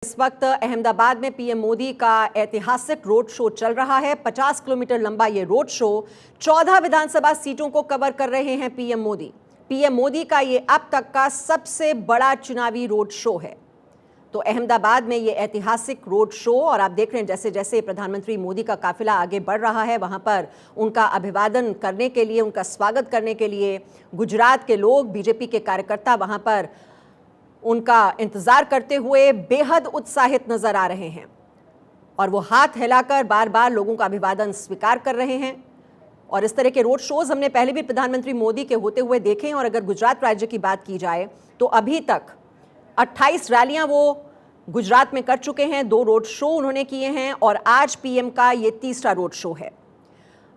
इस वक्त अहमदाबाद में पीएम मोदी का ऐतिहासिक रोड शो चल रहा है। 50 किलोमीटर लंबा ये रोड शो 14 विधानसभा सीटों को कवर कर रहे हैं पीएम मोदी। पीएम मोदी का ये अब तक का सबसे बड़ा चुनावी रोड शो है। तो अहमदाबाद में ये ऐतिहासिक रोड शो, और आप देख रहे हैं जैसे जैसे प्रधानमंत्री मोदी का काफिला आगे बढ़ रहा है, वहां पर उनका अभिवादन करने के लिए, उनका स्वागत करने के लिए गुजरात के लोग, बीजेपी के कार्यकर्ता वहां पर उनका इंतजार करते हुए बेहद उत्साहित नजर आ रहे हैं और वो हाथ हिलाकर बार बार लोगों का अभिवादन स्वीकार कर रहे हैं। और इस तरह के रोड शोज हमने पहले भी प्रधानमंत्री मोदी के होते हुए देखे हैं। और अगर गुजरात राज्य की बात की जाए तो अभी तक 28 रैलियां वो गुजरात में कर चुके हैं, 2 रोड शो उन्होंने किए हैं और आज पीएम का ये तीसरा रोड शो है।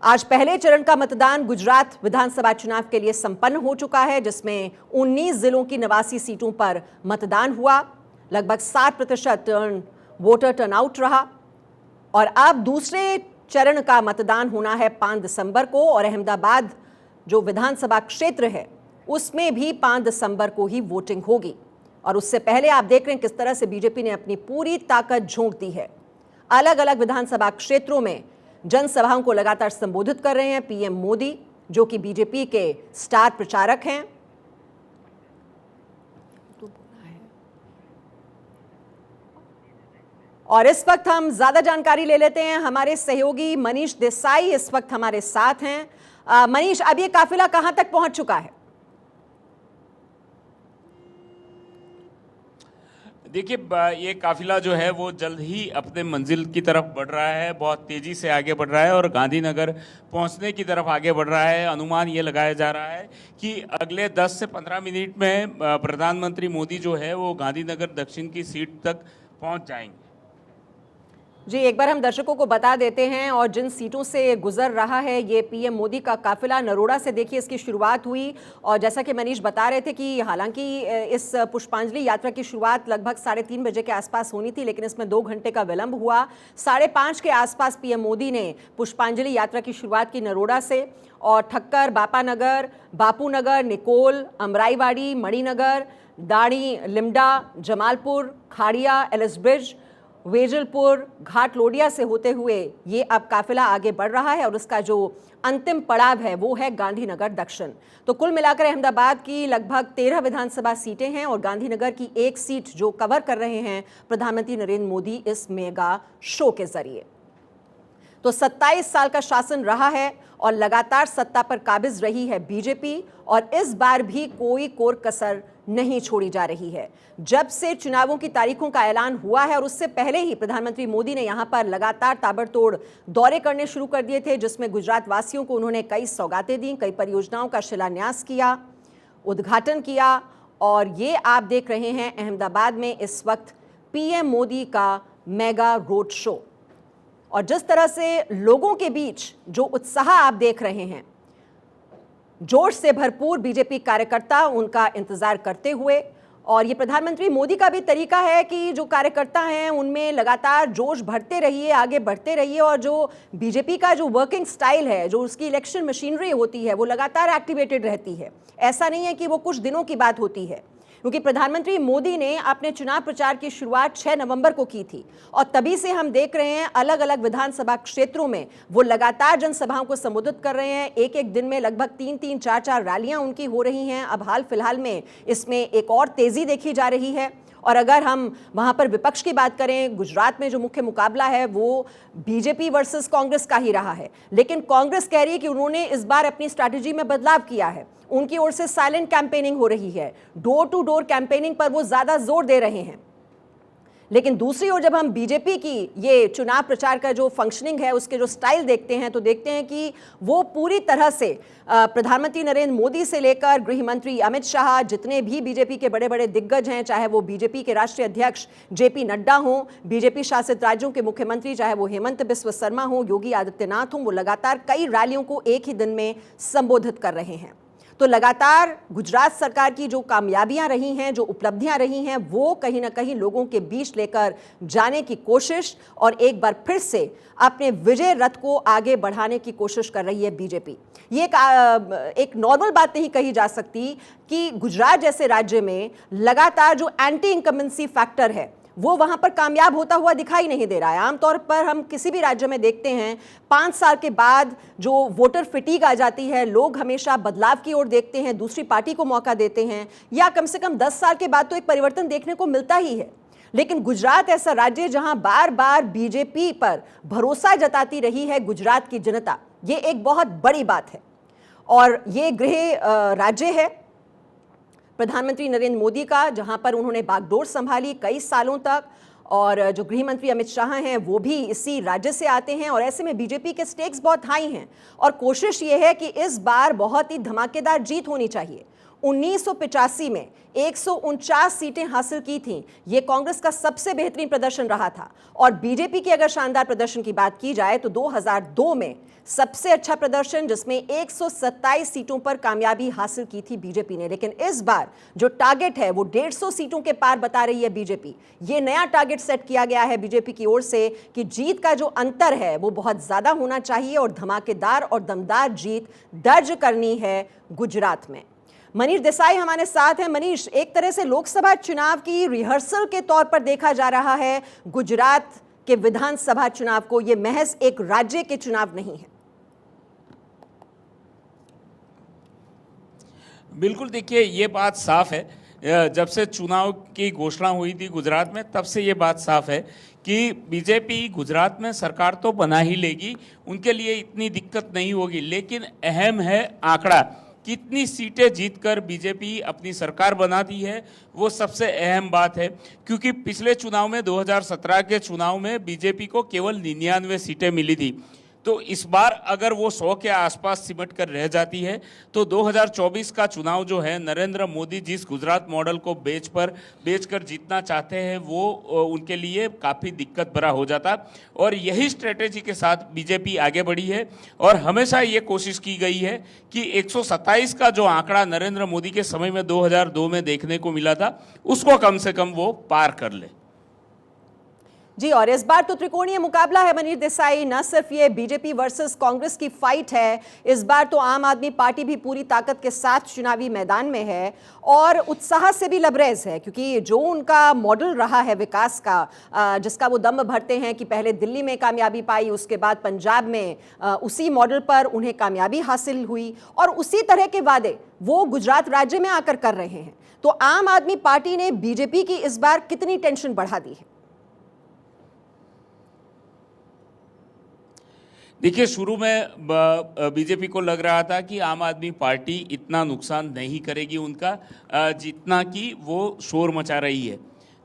आज पहले चरण का मतदान गुजरात विधानसभा चुनाव के लिए संपन्न हो चुका है, जिसमें 19 जिलों की 89 सीटों पर मतदान हुआ। लगभग 60% वोटर टर्नआउट रहा। और अब दूसरे चरण का मतदान होना है 5 दिसंबर को, और अहमदाबाद जो विधानसभा क्षेत्र है उसमें भी 5 दिसंबर को ही वोटिंग होगी। और उससे पहले आप देख रहे हैं किस तरह से बीजेपी ने अपनी पूरी ताकत झोंक दी है। अलग अलग विधानसभा क्षेत्रों में जनसभाओं को लगातार संबोधित कर रहे हैं पीएम मोदी, जो कि बीजेपी के स्टार प्रचारक हैं। और इस वक्त हम ज्यादा जानकारी ले लेते हैं। हमारे सहयोगी मनीष देसाई इस वक्त हमारे साथ हैं। मनीष, अब ये काफिला कहां तक पहुंच चुका है? देखिए, ये काफिला जो है वो जल्द ही अपने मंजिल की तरफ बढ़ रहा है, बहुत तेजी से आगे बढ़ रहा है और गांधीनगर पहुंचने की तरफ आगे बढ़ रहा है। अनुमान ये लगाया जा रहा है कि अगले 10 से 15 मिनट में प्रधानमंत्री मोदी जो है वो गांधीनगर दक्षिण की सीट तक पहुंच जाएंगे। जी, एक बार हम दर्शकों को बता देते हैं और जिन सीटों से गुजर रहा है ये पीएम मोदी का काफिला। नरोड़ा से देखिए इसकी शुरुआत हुई, और जैसा कि मनीष बता रहे थे कि हालांकि इस पुष्पांजलि यात्रा की शुरुआत लगभग 3:30 बजे के आसपास होनी थी, लेकिन इसमें 2 घंटे का विलंब हुआ। 5:30 के आसपास पीएम मोदी ने पुष्पांजलि यात्रा की शुरुआत की नरोड़ा से, और ठक्कर, बापानगर, बापूनगर, निकोल, अमराईवाड़ी, मणिनगर, दाड़ी, लिमडा, जमालपुर, खाड़िया, एलिस ब्रिज, वेजलपुर, घाटलोडिया से होते हुए ये अब काफिला आगे बढ़ रहा है। और उसका जो अंतिम पड़ाव है वो है गांधीनगर दक्षिण। तो कुल मिलाकर अहमदाबाद की लगभग 13 विधानसभा सीटें हैं और गांधीनगर की 1 सीट जो कवर कर रहे हैं प्रधानमंत्री नरेंद्र मोदी इस मेगा शो के जरिए। तो 27 साल का शासन रहा है और लगातार सत्ता पर काबिज रही है बीजेपी, और इस बार भी कोई कोर कसर नहीं छोड़ी जा रही है। जब से चुनावों की तारीखों का ऐलान हुआ है और उससे पहले ही प्रधानमंत्री मोदी ने यहां पर लगातार ताबड़तोड़ दौरे करने शुरू कर दिए थे, जिसमें गुजरात वासियों को उन्होंने कई सौगातें दी, कई परियोजनाओं का शिलान्यास किया, उद्घाटन किया। और ये आप देख रहे हैं अहमदाबाद में इस वक्त पीएम मोदी का मेगा रोड शो। और जिस तरह से लोगों के बीच जो उत्साह आप देख रहे हैं, जोश से भरपूर बीजेपी कार्यकर्ता उनका इंतजार करते हुए, और ये प्रधानमंत्री मोदी का भी तरीका है कि जो कार्यकर्ता हैं उनमें लगातार जोश भरते रहिए, आगे बढ़ते रहिए। और जो बीजेपी का जो वर्किंग स्टाइल है, जो उसकी इलेक्शन मशीनरी होती है, वो लगातार एक्टिवेटेड रहती है। ऐसा नहीं है कि वो कुछ दिनों की बात होती है, क्योंकि प्रधानमंत्री मोदी ने अपने चुनाव प्रचार की शुरुआत 6 नवंबर को की थी, और तभी से हम देख रहे हैं अलग अलग विधानसभा क्षेत्रों में वो लगातार जनसभाओं को संबोधित कर रहे हैं। एक एक दिन में लगभग 3-3, 4-4 रैलियां उनकी हो रही हैं। अब हाल फिलहाल में इसमें एक और तेजी देखी जा रही है। और अगर हम वहां पर विपक्ष की बात करें, गुजरात में जो मुख्य मुकाबला है वो बीजेपी वर्सेस कांग्रेस का ही रहा है, लेकिन कांग्रेस कह रही है कि उन्होंने इस बार अपनी स्ट्रैटेजी में बदलाव किया है। उनकी ओर से साइलेंट कैंपेनिंग हो रही है, डोर टू डोर कैंपेनिंग पर वो ज्यादा जोर दे रहे हैं। लेकिन दूसरी ओर जब हम बीजेपी की ये चुनाव प्रचार का जो फंक्शनिंग है, उसके जो स्टाइल देखते हैं, तो देखते हैं कि वो पूरी तरह से प्रधानमंत्री नरेंद्र मोदी से लेकर गृह मंत्री अमित शाह, जितने भी बीजेपी के बड़े बड़े दिग्गज हैं, चाहे वो बीजेपी के राष्ट्रीय अध्यक्ष जेपी नड्डा हों, बीजेपी शासित राज्यों के मुख्यमंत्री चाहे वो हेमंत बिस्व शर्मा हों, योगी आदित्यनाथ हों, वो लगातार कई रैलियों को एक ही दिन में संबोधित कर रहे हैं। तो लगातार गुजरात सरकार की जो कामयाबियां रही हैं, जो उपलब्धियां रही हैं, वो कहीं ना कहीं लोगों के बीच लेकर जाने की कोशिश और एक बार फिर से अपने विजय रथ को आगे बढ़ाने की कोशिश कर रही है बीजेपी। ये एक नॉर्मल बात नहीं कही जा सकती कि गुजरात जैसे राज्य में लगातार जो एंटी इनकम्बेंसी फैक्टर है वो वहां पर कामयाब होता हुआ दिखाई नहीं दे रहा है। आमतौर पर हम किसी भी राज्य में देखते हैं 5 साल के बाद जो वोटर फिटीग आ जाती है, लोग हमेशा बदलाव की ओर देखते हैं, दूसरी पार्टी को मौका देते हैं, या कम से कम 10 साल के बाद तो एक परिवर्तन देखने को मिलता ही है। लेकिन गुजरात ऐसा राज्य जहां बार बार बीजेपी पर भरोसा जताती रही है गुजरात की जनता, ये एक बहुत बड़ी बात है। और ये गृह राज्य है प्रधानमंत्री नरेंद्र मोदी का, जहां पर उन्होंने बागडोर संभाली कई सालों तक, और जो गृह मंत्री अमित शाह हैं वो भी इसी राज्य से आते हैं। और ऐसे में बीजेपी के स्टेक्स बहुत हाई हैं और कोशिश ये है कि इस बार बहुत ही धमाकेदार जीत होनी चाहिए। 1985 में 149 सीटें हासिल की थीं, यह कांग्रेस का सबसे बेहतरीन प्रदर्शन रहा था। और बीजेपी की अगर शानदार प्रदर्शन की बात की जाए तो 2002 में सबसे अच्छा प्रदर्शन, जिसमें 127 सीटों पर कामयाबी हासिल की थी बीजेपी ने। लेकिन इस बार जो टारगेट है वो 150 सीटों के पार बता रही है बीजेपी। ये नया टारगेट सेट किया गया है बीजेपी की ओर से कि जीत का जो अंतर है वो बहुत ज्यादा होना चाहिए और धमाकेदार और दमदार जीत दर्ज करनी है गुजरात में। मनीष देसाई हमारे साथ हैं। मनीष, एक तरह से लोकसभा चुनाव की रिहर्सल के तौर पर देखा जा रहा है गुजरात के विधानसभा चुनाव को, यह महज एक राज्य के चुनाव नहीं है। बिल्कुल, देखिए ये बात साफ है, जब से चुनाव की घोषणा हुई थी गुजरात में तब से ये बात साफ है कि बीजेपी गुजरात में सरकार तो बना ही लेगी, उनके लिए इतनी दिक्कत नहीं होगी। लेकिन अहम है आंकड़ा, कितनी सीटें जीतकर बीजेपी अपनी सरकार बनाती है, वो सबसे अहम बात है। क्योंकि पिछले चुनाव में 2017 के चुनाव में बीजेपी को केवल 99 सीटें मिली थी। तो इस बार अगर वो 100 के आसपास सिमट कर रह जाती है तो 2024 का चुनाव जो है, नरेंद्र मोदी जिस गुजरात मॉडल को बेचकर जीतना चाहते हैं वो उनके लिए काफ़ी दिक्कत भरा हो जाता। और यही स्ट्रेटेजी के साथ बीजेपी आगे बढ़ी है और हमेशा ये कोशिश की गई है कि 127 का जो आंकड़ा नरेंद्र मोदी के समय में 2002 में देखने को मिला था, उसको कम से कम वो पार कर ले। जी, और इस बार तो त्रिकोणीय मुकाबला है मनीष देसाई। न सिर्फ ये बीजेपी वर्सेस कांग्रेस की फाइट है, इस बार तो आम आदमी पार्टी भी पूरी ताकत के साथ चुनावी मैदान में है और उत्साह से भी लबरेज है। क्योंकि जो उनका मॉडल रहा है विकास का, जिसका वो दम भरते हैं कि पहले दिल्ली में कामयाबी पाई, उसके बाद पंजाब में उसी मॉडल पर उन्हें कामयाबी हासिल हुई, और उसी तरह के वादे वो गुजरात राज्य में आकर कर रहे हैं। तो आम आदमी पार्टी ने बीजेपी की इस बार कितनी टेंशन बढ़ा दी है? देखिए, शुरू में बीजेपी को लग रहा था कि आम आदमी पार्टी इतना नुकसान नहीं करेगी उनका, जितना कि वो शोर मचा रही है।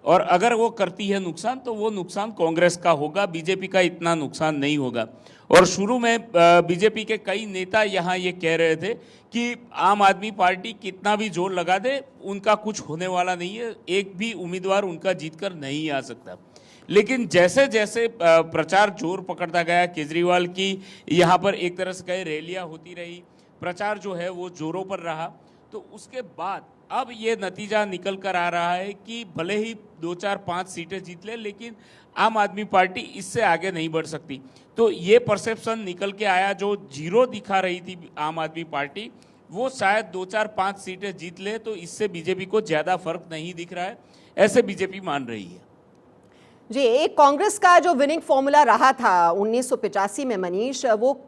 और अगर वो करती है नुकसान तो वो नुकसान कांग्रेस का होगा, बीजेपी का इतना नुकसान नहीं होगा। और शुरू में बीजेपी के कई नेता यहाँ ये कह रहे थे कि आम आदमी पार्टी कितना भी जोर लगा दे उनका कुछ होने वाला नहीं है, एक भी उम्मीदवार उनका जीतकर नहीं आ सकता। लेकिन जैसे जैसे प्रचार जोर पकड़ता गया, केजरीवाल की यहाँ पर एक तरह से कई रैलियाँ होती रही, प्रचार जो है वो जोरों पर रहा, तो उसके बाद अब ये नतीजा निकल कर आ रहा है कि भले ही 2, 4, 5 सीटें जीत ले, लेकिन आम आदमी पार्टी इससे आगे नहीं बढ़ सकती। तो ये परसेप्शन निकल के आया, जो जीरो दिखा रही थी आम आदमी पार्टी, वो शायद 2, 4, 5 सीटें जीत ले तो इससे बीजेपी को ज़्यादा फर्क नहीं दिख रहा है, ऐसे बीजेपी मान रही है। जी, एक कांग्रेस का जो विनिंग फॉर्मूला रहा था 1985 में मनीष, वो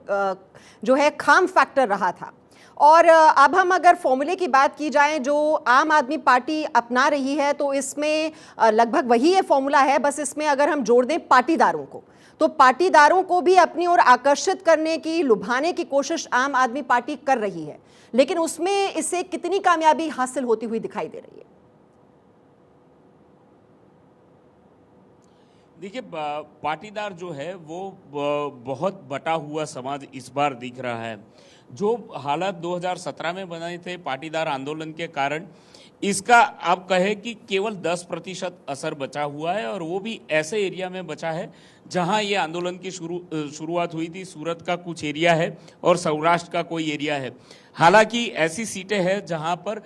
जो है खाम फैक्टर रहा था। और अब हम अगर फॉर्मूले की बात की जाए जो आम आदमी पार्टी अपना रही है, तो इसमें लगभग वही ये फॉर्मूला है। बस इसमें अगर हम जोड़ दें पाटीदारों को, तो पाटीदारों को भी अपनी ओर आकर्षित करने की, लुभाने की कोशिश आम आदमी पार्टी कर रही है। लेकिन उसमें इसे कितनी कामयाबी हासिल होती हुई दिखाई दे रही है? देखिए, पाटीदार जो है वो बहुत बटा हुआ समाज इस बार दिख रहा है। जो हालात 2017 में बने थे पाटीदार आंदोलन के कारण, इसका आप कहें कि केवल 10% असर बचा हुआ है, और वो भी ऐसे एरिया में बचा है जहां ये आंदोलन की शुरुआत हुई थी। सूरत का कुछ एरिया है और सौराष्ट्र का कोई एरिया है। हालांकि ऐसी सीटें हैं जहां पर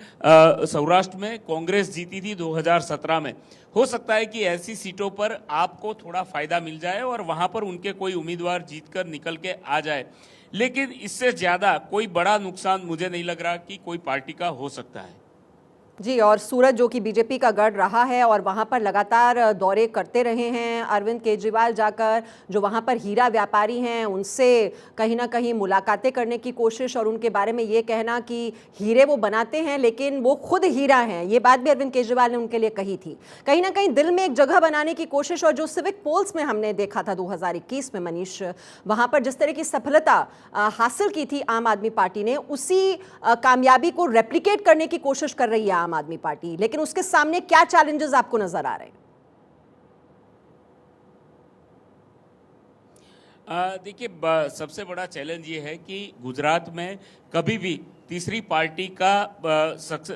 सौराष्ट्र में कांग्रेस जीती थी 2017 में। हो सकता है कि ऐसी सीटों पर आपको थोड़ा फायदा मिल जाए और वहां पर उनके कोई उम्मीदवार जीतकर निकल के आ जाए, लेकिन इससे ज़्यादा कोई बड़ा नुकसान मुझे नहीं लग रहा कि कोई पार्टी का हो सकता है। जी, और सूरत जो कि बीजेपी का गढ़ रहा है और वहाँ पर लगातार दौरे करते रहे हैं अरविंद केजरीवाल जाकर, जो वहाँ पर हीरा व्यापारी हैं उनसे कहीं ना कहीं मुलाकातें करने की कोशिश और उनके बारे में ये कहना कि हीरे वो बनाते हैं लेकिन वो खुद हीरा हैं, ये बात भी अरविंद केजरीवाल ने उनके लिए कही थी। कहीं ना कहीं दिल में एक जगह बनाने की कोशिश, और जो सिविक पोल्स में हमने देखा था 2021 में मनीष, वहाँ पर जिस तरह की सफलता हासिल की थी आम आदमी पार्टी ने, उसी कामयाबी को रेप्लिकेट करने की कोशिश कर रही है आम आदमी पार्टी। लेकिन उसके सामने क्या चैलेंजेस आपको नजर आ रहे हैं? देखिए, सबसे बड़ा चैलेंज ये है कि गुजरात में कभी भी तीसरी पार्टी का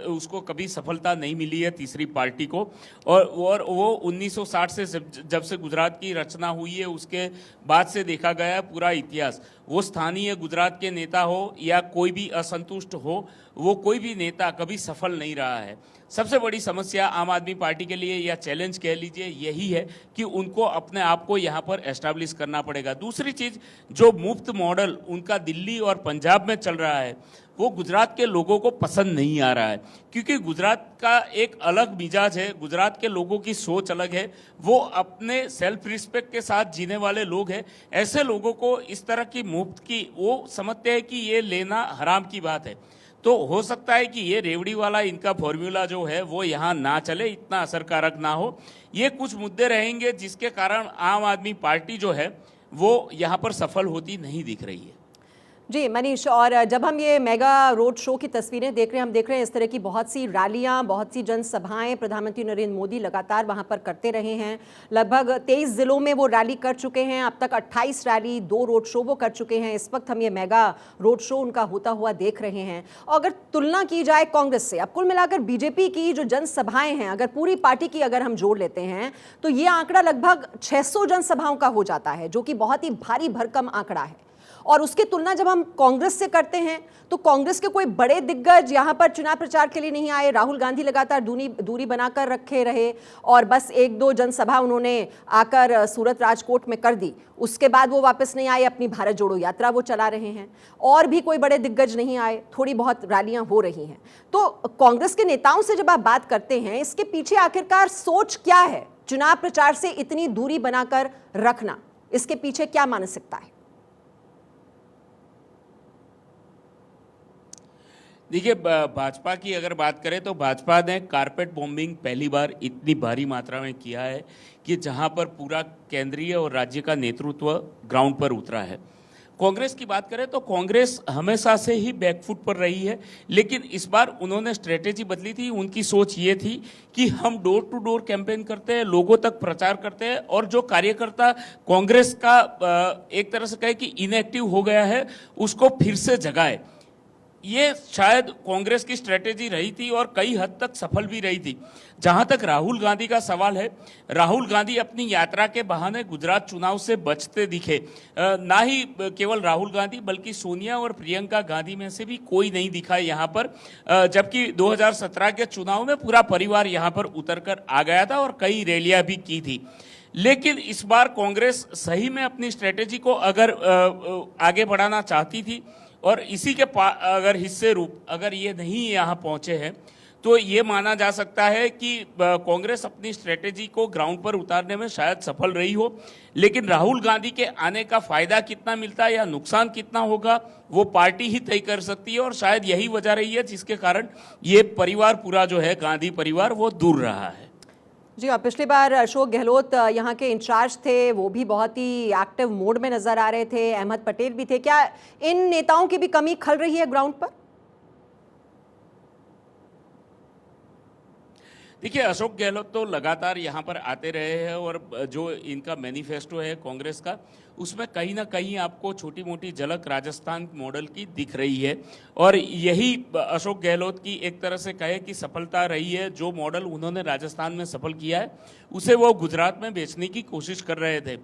उसको कभी सफलता नहीं मिली है, तीसरी पार्टी को। और वो 1960 से जब से गुजरात की रचना हुई है उसके बाद से देखा गया है पूरा इतिहास, वो स्थानीय गुजरात के नेता हो या कोई भी असंतुष्ट हो, वो कोई भी नेता कभी सफल नहीं रहा है। सबसे बड़ी समस्या आम आदमी पार्टी के लिए, या चैलेंज कह लीजिए, यही है कि उनको अपने आप को यहाँ पर एस्टैब्लिश करना पड़ेगा। दूसरी चीज़, जो मुफ्त मॉडल उनका दिल्ली और पंजाब में चल रहा है वो गुजरात के लोगों को पसंद नहीं आ रहा है, क्योंकि गुजरात का एक अलग मिजाज है, गुजरात के लोगों की सोच अलग है, वो अपने सेल्फ रिस्पेक्ट के साथ जीने वाले लोग हैं। ऐसे लोगों को इस तरह की मुफ्त की, वो समझते हैं कि ये लेना हराम की बात है। तो हो सकता है कि ये रेवड़ी वाला इनका फॉर्मूला जो है वो यहाँ ना चले, इतना असरकारक ना हो। ये कुछ मुद्दे रहेंगे जिसके कारण आम आदमी पार्टी जो है वो यहाँ पर सफल होती नहीं दिख रही है। जी मनीष, और जब हम ये मेगा रोड शो की तस्वीरें देख रहे हैं, हम देख रहे हैं इस तरह की बहुत सी रैलियां, बहुत सी जनसभाएं प्रधानमंत्री नरेंद्र मोदी लगातार वहां पर करते रहे हैं। लगभग 23 जिलों में वो रैली कर चुके हैं, अब तक 28 रैली, 2 रोड शो वो कर चुके हैं। इस वक्त हम ये मेगा रोड शो उनका होता हुआ देख रहे हैं। और अगर तुलना की जाए कांग्रेस से, अब कुल मिलाकर बीजेपी की जो जनसभाएं हैं, अगर पूरी पार्टी की अगर हम जोड़ लेते हैं तो ये आंकड़ा लगभग 600 जनसभाओं का हो जाता है, जो कि बहुत ही भारी भरकम आंकड़ा है। और उसकी तुलना जब हम कांग्रेस से करते हैं तो कांग्रेस के कोई बड़े दिग्गज यहां पर चुनाव प्रचार के लिए नहीं आए। राहुल गांधी लगातार दूरी बनाकर रखे रहे और बस 1-2 जनसभा उन्होंने आकर सूरत राजकोट में कर दी, उसके बाद वो वापस नहीं आए, अपनी भारत जोड़ो यात्रा वो चला रहे हैं। और भी कोई बड़े दिग्गज नहीं आए, थोड़ी बहुत रैलियां हो रही हैं। तो कांग्रेस के नेताओं से जब आप बात करते हैं, इसके पीछे आखिरकार सोच क्या है? चुनाव प्रचार से इतनी दूरी बनाकर रखना, इसके पीछे क्या मानसिकता है? देखिए, भाजपा की अगर बात करें तो भाजपा ने कारपेट बॉम्बिंग पहली बार इतनी भारी मात्रा में किया है कि जहां पर पूरा केंद्रीय और राज्य का नेतृत्व ग्राउंड पर उतरा है। कांग्रेस की बात करें तो कांग्रेस हमेशा से ही बैकफुट पर रही है, लेकिन इस बार उन्होंने स्ट्रेटेजी बदली थी। उनकी सोच ये थी कि हम डोर टू डोर कैंपेन करते हैं, लोगों तक प्रचार करते हैं, और जो कार्यकर्ता कांग्रेस का एक तरह से कहे कि इनएक्टिव हो गया है उसको फिर से जगाए। ये शायद कांग्रेस की स्ट्रेटेजी रही थी और कई हद तक सफल भी रही थी। जहां तक राहुल गांधी का सवाल है, राहुल गांधी अपनी यात्रा के बहाने गुजरात चुनाव से बचते दिखे। ना ही केवल राहुल गांधी बल्कि सोनिया और प्रियंका गांधी में से भी कोई नहीं दिखा यहाँ पर, जबकि 2017 के चुनाव में पूरा परिवार यहाँ पर उतरकर आ गया था और कई रैलियां भी की थी। लेकिन इस बार कांग्रेस सही में अपनी स्ट्रेटेजी को अगर आगे बढ़ाना चाहती थी और इसी के अगर हिस्से रूप अगर ये नहीं यहाँ पहुंचे हैं तो ये माना जा सकता है कि कांग्रेस अपनी स्ट्रेटेजी को ग्राउंड पर उतारने में शायद सफल रही हो। लेकिन राहुल गांधी के आने का फायदा कितना मिलता है या नुकसान कितना होगा वो पार्टी ही तय कर सकती है, और शायद यही वजह रही है जिसके कारण ये परिवार पूरा जो है गांधी परिवार वो दूर रहा है। जी, और पिछली बार अशोक गहलोत यहाँ के इंचार्ज थे, वो भी बहुत ही एक्टिव मोड में नजर आ रहे थे, अहमद पटेल भी थे। क्या इन नेताओं की भी कमी खल रही है ग्राउंड पर? देखिए, अशोक गहलोत तो लगातार यहाँ पर आते रहे हैं और जो इनका मैनिफेस्टो है कांग्रेस का, उसमें कहीं ना कहीं आपको छोटी मोटी झलक राजस्थान मॉडल की दिख रही है। और यही अशोक गहलोत की एक तरह से कहे कि सफलता रही है। जो मॉडल उन्होंने राजस्थान में सफल किया है उसे वो गुजरात में बेचने की कोशिश कर रहे थे।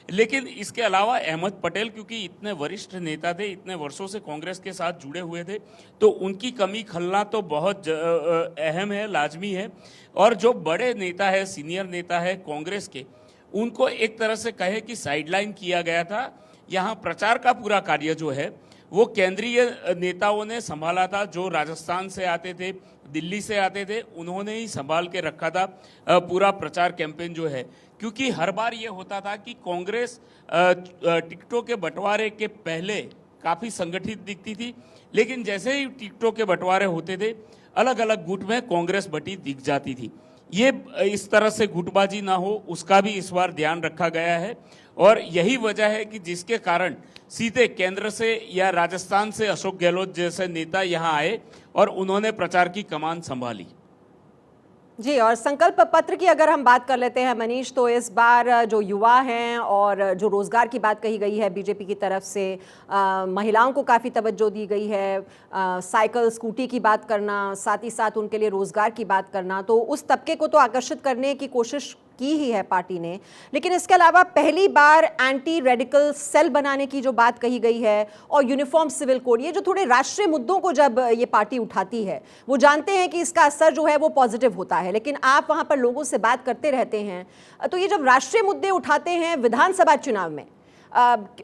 लेकिन इसके अलावा अहमद पटेल क्योंकि इतने वरिष्ठ नेता थे, इतने वर्षों से कांग्रेस के साथ जुड़े हुए थे, तो उनकी कमी खलना तो बहुत अहम है, लाजमी है। और जो बड़े नेता है, सीनियर नेता है कांग्रेस के, उनको एक तरह से कहे कि साइडलाइन किया गया था। यहाँ प्रचार का पूरा कार्य जो है वो केंद्रीय नेताओं ने संभाला था, जो राजस्थान से आते थे, दिल्ली से आते थे, उन्होंने ही संभाल के रखा था पूरा प्रचार कैंपेन जो है। क्योंकि हर बार ये होता था कि कांग्रेस टिकटों के बंटवारे के पहले काफ़ी संगठित दिखती थी, लेकिन जैसे ही टिकटों के बंटवारे होते थे, अलग अलग गुट में कांग्रेस बटी दिख जाती थी। ये इस तरह से गुटबाजी ना हो, उसका भी इस बार ध्यान रखा गया है, और यही वजह है कि जिसके कारण सीधे केंद्र से या राजस्थान से अशोक गहलोत जैसे नेता यहाँ आए और उन्होंने प्रचार की कमान संभाली। जी, और संकल्प पत्र की अगर हम बात कर लेते हैं मनीष, तो इस बार जो युवा हैं और जो रोजगार की बात कही गई है बीजेपी की तरफ से, महिलाओं को काफ़ी तवज्जो दी गई है, साइकिल स्कूटी की बात करना, साथ ही साथ उनके लिए रोजगार की बात करना, तो उस तबके को तो आकर्षित करने की कोशिश की ही है पार्टी ने। लेकिन इसके अलावा पहली बार एंटी रेडिकल सेल बनाने की जो बात कही गई है और यूनिफॉर्म सिविल कोड, ये जो थोड़े राष्ट्रीय मुद्दों को जब ये पार्टी उठाती है, वो जानते हैं कि इसका असर जो है वो पॉजिटिव होता है, लेकिन आप वहां पर लोगों से बात करते रहते हैं, तो ये जब राष्ट्रीय मुद्दे उठाते हैं विधानसभा चुनाव में,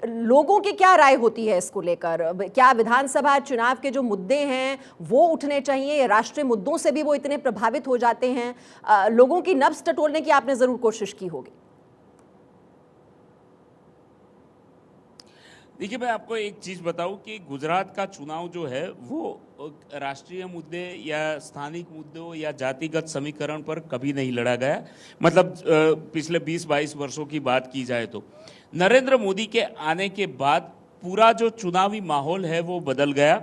लोगों की क्या राय होती है इसको लेकर? क्या विधानसभा चुनाव के जो मुद्दे हैं वो उठने चाहिए? राष्ट्रीय मुद्दों से भी वो इतने प्रभावित हो जाते हैं? लोगों की नब्ज टटोलने की आपने जरूर कोशिश की होगी। देखिए, मैं आपको एक चीज बताऊं कि गुजरात का चुनाव जो है वो राष्ट्रीय मुद्दे या स्थानिक मुद्दों या जातिगत समीकरण पर कभी नहीं लड़ा गया। मतलब पिछले 20-22 वर्षों की बात की जाए तो नरेंद्र मोदी के आने के बाद पूरा जो चुनावी माहौल है वो बदल गया।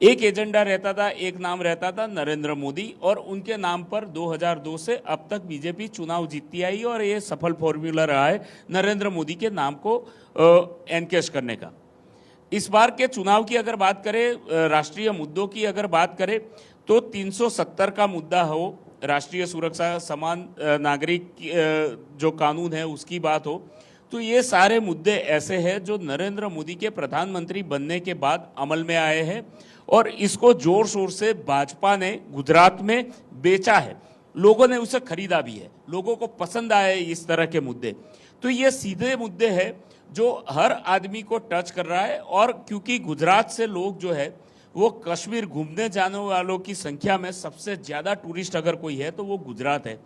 एक एजेंडा रहता था, एक नाम रहता था नरेंद्र मोदी, और उनके नाम पर 2002 से अब तक बीजेपी चुनाव जीतती आई, और ये सफल फॉर्मूला रहा है नरेंद्र मोदी के नाम को एनकेश करने का। इस बार के चुनाव की अगर बात करें, राष्ट्रीय मुद्दों की अगर बात करें, तो 370 का मुद्दा हो, राष्ट्रीय सुरक्षा, समान नागरिक जो कानून है उसकी बात हो, तो ये सारे मुद्दे ऐसे हैं जो नरेंद्र मोदी के प्रधानमंत्री बनने के बाद अमल में आए हैं, और इसको जोर शोर से भाजपा ने गुजरात में बेचा है। लोगों ने उसे खरीदा भी है, लोगों को पसंद आए इस तरह के मुद्दे। तो ये सीधे मुद्दे हैं जो हर आदमी को टच कर रहा है, और क्योंकि गुजरात से लोग जो है वो कश्मीर घूमने जाने वालों की संख्या में सबसे ज़्यादा टूरिस्ट अगर कोई है तो वो गुजरात है।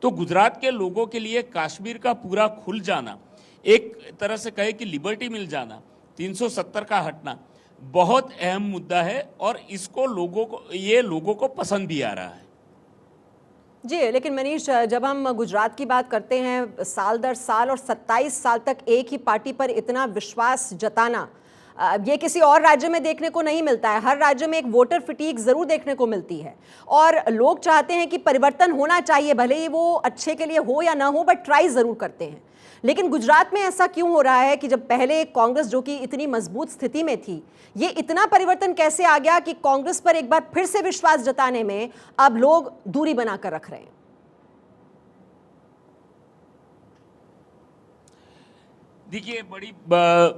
तो गुजरात के लोगों के लिए कश्मीर का पूरा खुल जाना, एक तरह से कहे कि लिबर्टी मिल जाना, 370 का हटना बहुत अहम मुद्दा है, और इसको लोगों को पसंद भी आ रहा है। जी, लेकिन मनीष, जब हम गुजरात की बात करते हैं, साल दर साल और 27 साल तक एक ही पार्टी पर इतना विश्वास जताना, ये किसी और राज्य में देखने को नहीं मिलता है। हर राज्य में एक वोटर फिटीक जरूर देखने को मिलती है, और लोग चाहते हैं कि परिवर्तन होना चाहिए, भले ही वो अच्छे के लिए हो या ना हो, बट ट्राई जरूर करते हैं। लेकिन गुजरात में ऐसा क्यों हो रहा है कि जब पहले कांग्रेस जो कि इतनी मजबूत स्थिति में थी, ये इतना परिवर्तन कैसे आ गया कि कांग्रेस पर एक बार फिर से विश्वास जताने में अब लोग दूरी बनाकर रख रहे हैं? देखिए, बड़ी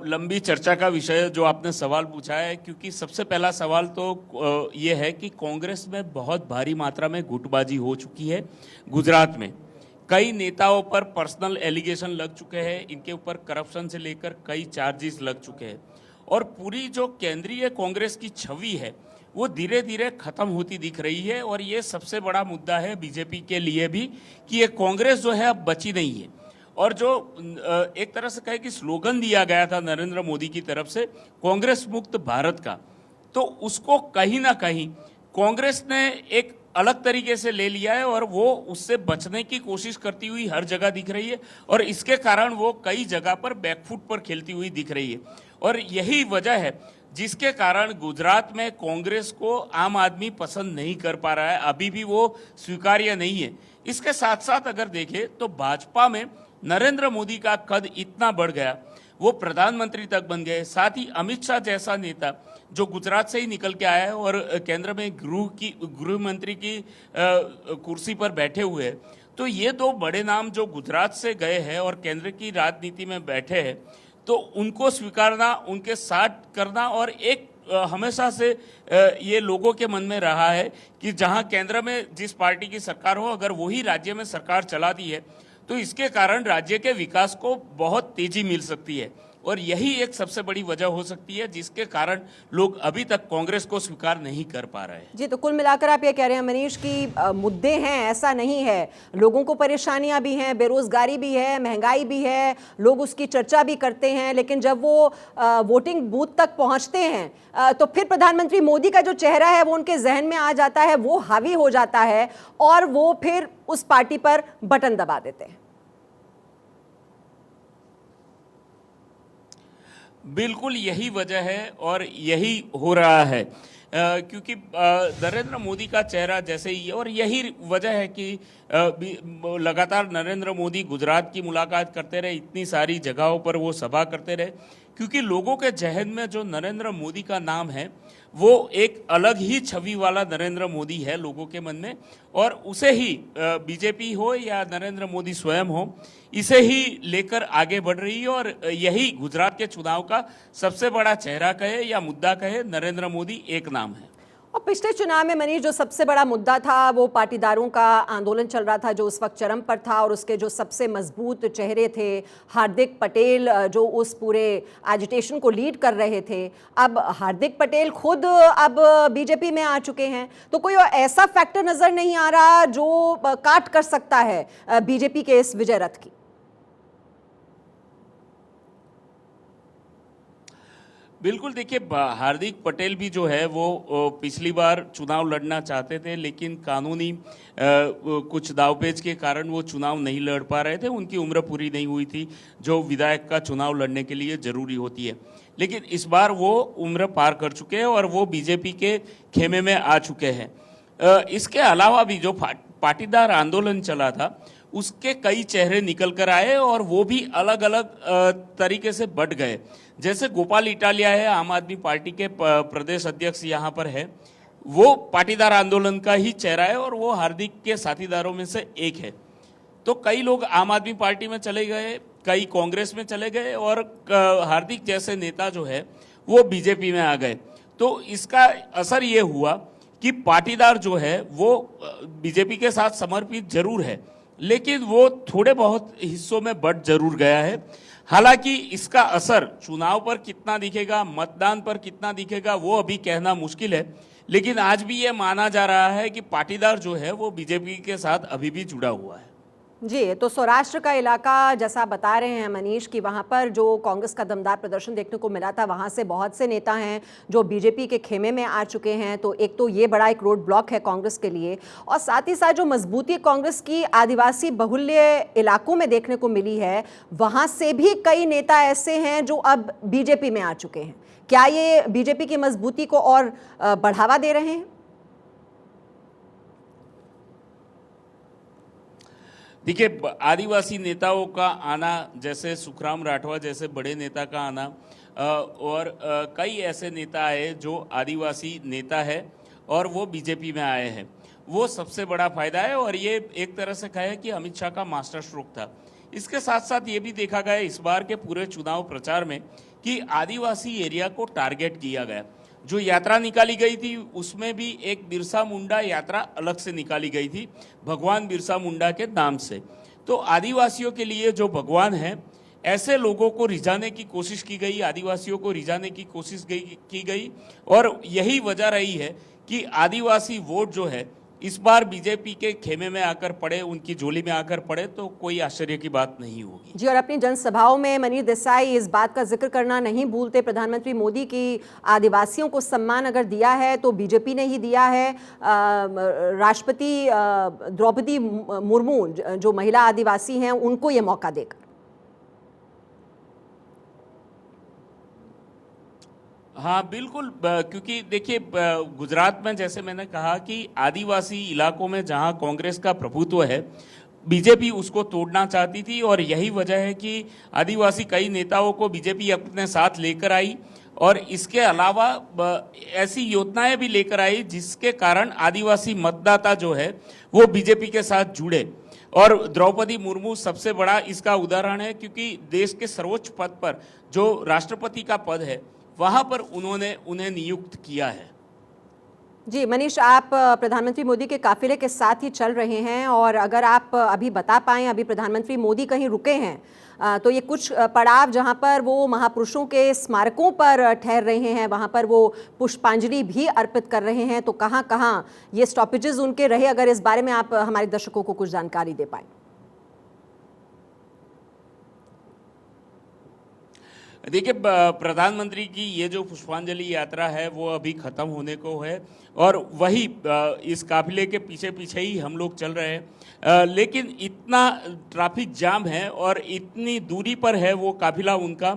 लंबी चर्चा का विषय जो आपने सवाल पूछा है, क्योंकि सबसे पहला सवाल तो ये है कि कांग्रेस में बहुत भारी मात्रा में गुटबाजी हो चुकी है। गुजरात में कई नेताओं पर पर्सनल एलिगेशन लग चुके हैं, इनके ऊपर करप्शन से लेकर कई चार्जेस लग चुके हैं, और पूरी जो केंद्रीय कांग्रेस की छवि है वो धीरे धीरे खत्म होती दिख रही है। और ये सबसे बड़ा मुद्दा है बीजेपी के लिए भी कि ये कांग्रेस जो है अब बची नहीं है। और जो एक तरह से कहे कि स्लोगन दिया गया था नरेंद्र मोदी की तरफ से, कांग्रेस मुक्त भारत का, तो उसको कहीं ना कहीं कांग्रेस ने एक अलग तरीके से ले लिया है, और वो उससे बचने की कोशिश करती हुई हर जगह दिख रही है, और इसके कारण वो कई जगह पर बैकफुट पर खेलती हुई दिख रही है। और यही वजह है जिसके कारण गुजरात में कांग्रेस को आम आदमी पसंद नहीं कर पा रहा है, अभी भी वो स्वीकार्य नहीं है। इसके साथ साथ अगर देखें तो भाजपा में नरेंद्र मोदी का कद इतना बढ़ गया, वो प्रधानमंत्री तक बन गए। साथ ही अमित शाह जैसा नेता जो गुजरात से ही निकल के आया है और केंद्र में गृह मंत्री की कुर्सी पर बैठे हुए हैं, तो ये दो बड़े नाम जो गुजरात से गए हैं और केंद्र की राजनीति में बैठे हैं, तो उनको स्वीकारना, उनके साथ करना, और एक हमेशा से ये लोगों के मन में रहा है कि जहां केंद्र में जिस पार्टी की सरकार हो, अगर वही राज्य में सरकार चलाती है तो इसके कारण राज्य के विकास को बहुत तेजी मिल सकती है। और यही एक सबसे बड़ी वजह हो सकती है जिसके कारण लोग अभी तक कांग्रेस को स्वीकार नहीं कर पा रहे हैं। जी, तो कुल मिलाकर आप ये कह रहे हैं मनीष कि मुद्दे हैं, ऐसा नहीं है, लोगों को परेशानियां भी हैं, बेरोजगारी भी है, महंगाई भी है, लोग उसकी चर्चा भी करते हैं, लेकिन जब वो वोटिंग बूथ तक पहुंचते हैं तो फिर प्रधानमंत्री मोदी का जो चेहरा है वो उनके जहन में आ जाता है, वो हावी हो जाता है और वो फिर उस पार्टी पर बटन दबा देते हैं। बिल्कुल यही वजह है और यही हो रहा है क्योंकि नरेंद्र मोदी का चेहरा जैसे ही, और यही वजह है कि लगातार नरेंद्र मोदी गुजरात की मुलाकात करते रहे, इतनी सारी जगहों पर वो सभा करते रहे, क्योंकि लोगों के जहन में जो नरेंद्र मोदी का नाम है वो एक अलग ही छवि वाला नरेंद्र मोदी है लोगों के मन में, और उसे ही बीजेपी हो या नरेंद्र मोदी स्वयं हो, इसे ही लेकर आगे बढ़ रही है। और यही गुजरात के चुनाव का सबसे बड़ा चेहरा कहे या मुद्दा कहे, नरेंद्र मोदी एक नाम है। और पिछले चुनाव में मनीष जो सबसे बड़ा मुद्दा था वो पाटीदारों का आंदोलन चल रहा था जो उस वक्त चरम पर था, और उसके जो सबसे मजबूत चेहरे थे हार्दिक पटेल जो उस पूरे एजिटेशन को लीड कर रहे थे, अब हार्दिक पटेल खुद अब बीजेपी में आ चुके हैं, तो कोई ऐसा फैक्टर नजर नहीं आ रहा जो काट कर सकता है बीजेपी के इस विजय रथ की? बिल्कुल, देखिए हार्दिक पटेल भी जो है वो पिछली बार चुनाव लड़ना चाहते थे, लेकिन कानूनी कुछ दावपेच के कारण वो चुनाव नहीं लड़ पा रहे थे। उनकी उम्र पूरी नहीं हुई थी जो विधायक का चुनाव लड़ने के लिए जरूरी होती है, लेकिन इस बार वो उम्र पार कर चुके हैं और वो बीजेपी के खेमे में आ चुके हैं। इसके अलावा भी जो पाटीदार आंदोलन चला था उसके कई चेहरे निकल कर आए और वो भी अलग अलग तरीके से बढ़ गए। जैसे गोपाल इटालिया है, आम आदमी पार्टी के प्रदेश अध्यक्ष यहाँ पर है, वो पाटीदार आंदोलन का ही चेहरा है और वो हार्दिक के साथीदारों में से एक है। तो कई लोग आम आदमी पार्टी में चले गए, कई कांग्रेस में चले गए और हार्दिक जैसे नेता जो है वो बीजेपी में आ गए। तो इसका असर ये हुआ कि पाटीदार जो है वो बीजेपी के साथ समर्पित जरूर है, लेकिन वो थोड़े बहुत हिस्सों में बढ़ जरूर गया है। हालांकि इसका असर चुनाव पर कितना दिखेगा, मतदान पर कितना दिखेगा, वो अभी कहना मुश्किल है, लेकिन आज भी ये माना जा रहा है कि पाटीदार जो है वो बीजेपी के साथ अभी भी जुड़ा हुआ है। जी, तो सौराष्ट्र का इलाका जैसा आप बता रहे हैं मनीष कि वहाँ पर जो कांग्रेस का दमदार प्रदर्शन देखने को मिला था, वहाँ से बहुत से नेता हैं जो बीजेपी के खेमे में आ चुके हैं, तो एक तो ये बड़ा एक रोड ब्लॉक है कांग्रेस के लिए, और साथ ही साथ जो मजबूती कांग्रेस की आदिवासी बहुल्य इलाकों में देखने को मिली है, वहाँ से भी कई नेता ऐसे हैं जो अब बीजेपी में आ चुके हैं। क्या ये बीजेपी की मजबूती को और बढ़ावा दे रहे हैं? देखिए, आदिवासी नेताओं का आना, जैसे सुखराम राठवा जैसे बड़े नेता का आना, और कई ऐसे नेता आए जो आदिवासी नेता है और वो बीजेपी में आए हैं, वो सबसे बड़ा फायदा है। और ये एक तरह से कहे कि अमित शाह का मास्टर स्ट्रोक था। इसके साथ साथ ये भी देखा गया इस बार के पूरे चुनाव प्रचार में कि आदिवासी एरिया को टारगेट किया गया। जो यात्रा निकाली गई थी उसमें भी एक बिरसा मुंडा यात्रा अलग से निकाली गई थी, भगवान बिरसा मुंडा के नाम से। तो आदिवासियों के लिए जो भगवान है, ऐसे लोगों को रिझाने की कोशिश की गई, आदिवासियों को रिझाने की कोशिश की गई, और यही वजह रही है कि आदिवासी वोट जो है इस बार बीजेपी के खेमे में आकर पड़े, उनकी झोली में आकर पड़े, तो कोई आश्चर्य की बात नहीं होगी। जी, और अपनी जनसभाओं में मनीष देसाई इस बात का जिक्र करना नहीं भूलते, प्रधानमंत्री मोदी की आदिवासियों को सम्मान अगर दिया है तो बीजेपी ने ही दिया है। राष्ट्रपति द्रौपदी मुर्मू जो महिला आदिवासी हैं उनको ये मौका देकर। हाँ बिल्कुल, क्योंकि देखिए गुजरात में जैसे मैंने कहा कि आदिवासी इलाकों में जहाँ कांग्रेस का प्रभुत्व है, बीजेपी उसको तोड़ना चाहती थी, और यही वजह है कि आदिवासी कई नेताओं को बीजेपी अपने साथ लेकर आई, और इसके अलावा ऐसी योजनाएं भी लेकर आई जिसके कारण आदिवासी मतदाता जो है वो बीजेपी के साथ जुड़े। और द्रौपदी मुर्मू सबसे बड़ा इसका उदाहरण है, क्योंकि देश के सर्वोच्च पद पर जो राष्ट्रपति का पद है वहां पर उन्होंने उन्हें नियुक्त किया है। जी मनीष, आप प्रधानमंत्री मोदी के काफिले के साथ ही चल रहे हैं और अगर आप अभी बता पाएं, अभी प्रधानमंत्री मोदी कहीं रुके हैं तो ये कुछ पड़ाव जहां पर वो महापुरुषों के स्मारकों पर ठहर रहे हैं, वहां पर वो पुष्पांजलि भी अर्पित कर रहे हैं, तो कहां कहां ये स्टॉपेजेस उनके रहे, अगर इस बारे में आप हमारे दर्शकों को कुछ जानकारी दे पाएं। देखिए, प्रधानमंत्री की ये जो पुष्पांजलि यात्रा है वो अभी खत्म होने को है और वही इस काफिले के पीछे पीछे ही हम लोग चल रहे हैं। लेकिन इतना ट्रैफिक जाम है और इतनी दूरी पर है वो काफिला उनका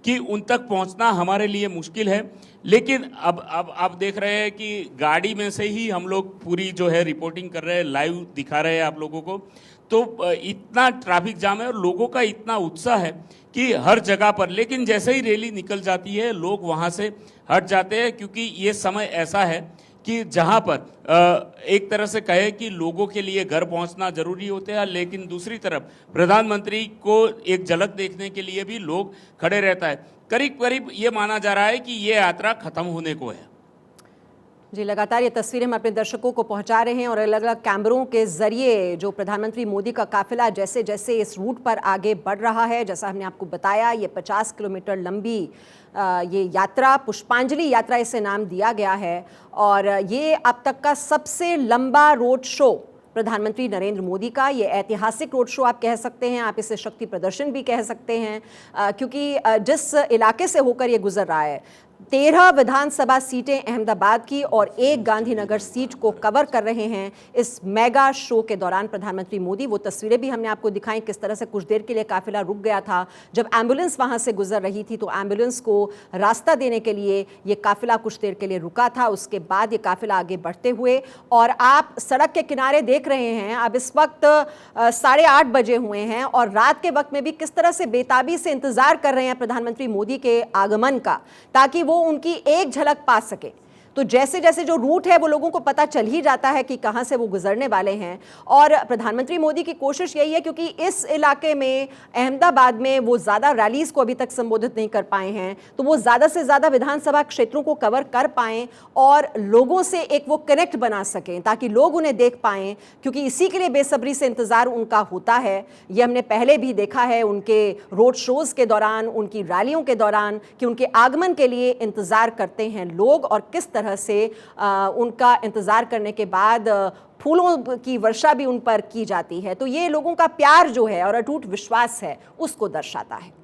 कि उन तक पहुंचना हमारे लिए मुश्किल है। लेकिन अब आप देख रहे हैं कि गाड़ी में से ही हम लोग पूरी जो है रिपोर्टिंग कर रहे हैं, लाइव दिखा रहे हैं आप लोगों को। तो इतना ट्रैफिक जाम है और लोगों का इतना उत्साह है कि हर जगह पर, लेकिन जैसे ही रैली निकल जाती है लोग वहां से हट जाते हैं, क्योंकि ये समय ऐसा है कि जहां पर एक तरह से कहे कि लोगों के लिए घर पहुंचना जरूरी होते हैं, लेकिन दूसरी तरफ प्रधानमंत्री को एक झलक देखने के लिए भी लोग खड़े रहता है। करीब करीब ये माना जा रहा है कि ये यात्रा खत्म होने को है। जी, लगातार ये तस्वीरें हम अपने दर्शकों को पहुंचा रहे हैं और अलग अलग कैमरों के जरिए जो प्रधानमंत्री मोदी का काफिला जैसे जैसे इस रूट पर आगे बढ़ रहा है, जैसा हमने आपको बताया, ये 50 किलोमीटर लंबी ये यात्रा, पुष्पांजलि यात्रा इसे नाम दिया गया है और ये अब तक का सबसे लंबा रोड शो प्रधानमंत्री नरेंद्र मोदी का, ये ऐतिहासिक रोड शो आप कह सकते हैं, आप इसे शक्ति प्रदर्शन भी कह सकते हैं, क्योंकि जिस इलाके से होकर ये गुजर रहा है, 13 विधानसभा सीटें अहमदाबाद की और एक गांधीनगर सीट को कवर कर रहे हैं इस मेगा शो के दौरान प्रधानमंत्री मोदी। वो तस्वीरें भी हमने आपको दिखाई किस तरह से कुछ देर के लिए काफिला रुक गया था। जब एम्बुलेंस वहां से गुजर रही थी तो एम्बुलेंस को रास्ता देने के लिए ये काफिला कुछ देर के लिए रुका था, उसके बाद ये काफिला आगे बढ़ते हुए, और आप सड़क के किनारे देख रहे हैं अब इस वक्त 8:30 बजे हुए हैं और रात के वक्त में भी किस तरह से बेताबी से इंतजार कर रहे हैं प्रधानमंत्री मोदी के आगमन का, ताकि वो उनकी एक झलक पा सके। तो जैसे जैसे जो रूट है वो लोगों को पता चल ही जाता है कि कहां से वो गुजरने वाले हैं और प्रधानमंत्री मोदी की कोशिश यही है, क्योंकि इस इलाके में अहमदाबाद में वो ज़्यादा रैलीज को अभी तक संबोधित नहीं कर पाए हैं, तो वो ज़्यादा से ज़्यादा विधानसभा क्षेत्रों को कवर कर पाएं और लोगों से एक वो कनेक्ट बना सकें ताकि लोग उन्हें देख पाएं, क्योंकि इसी के लिए बेसब्री से इंतज़ार उनका होता है। ये हमने पहले भी देखा है उनके रोड शोज़ के दौरान, उनकी रैलियों के दौरान, कि उनके आगमन के लिए इंतज़ार करते हैं लोग और किस तरह से उनका इंतजार करने के बाद फूलों की वर्षा भी उन पर की जाती है। तो ये लोगों का प्यार जो है और अटूट विश्वास है उसको दर्शाता है।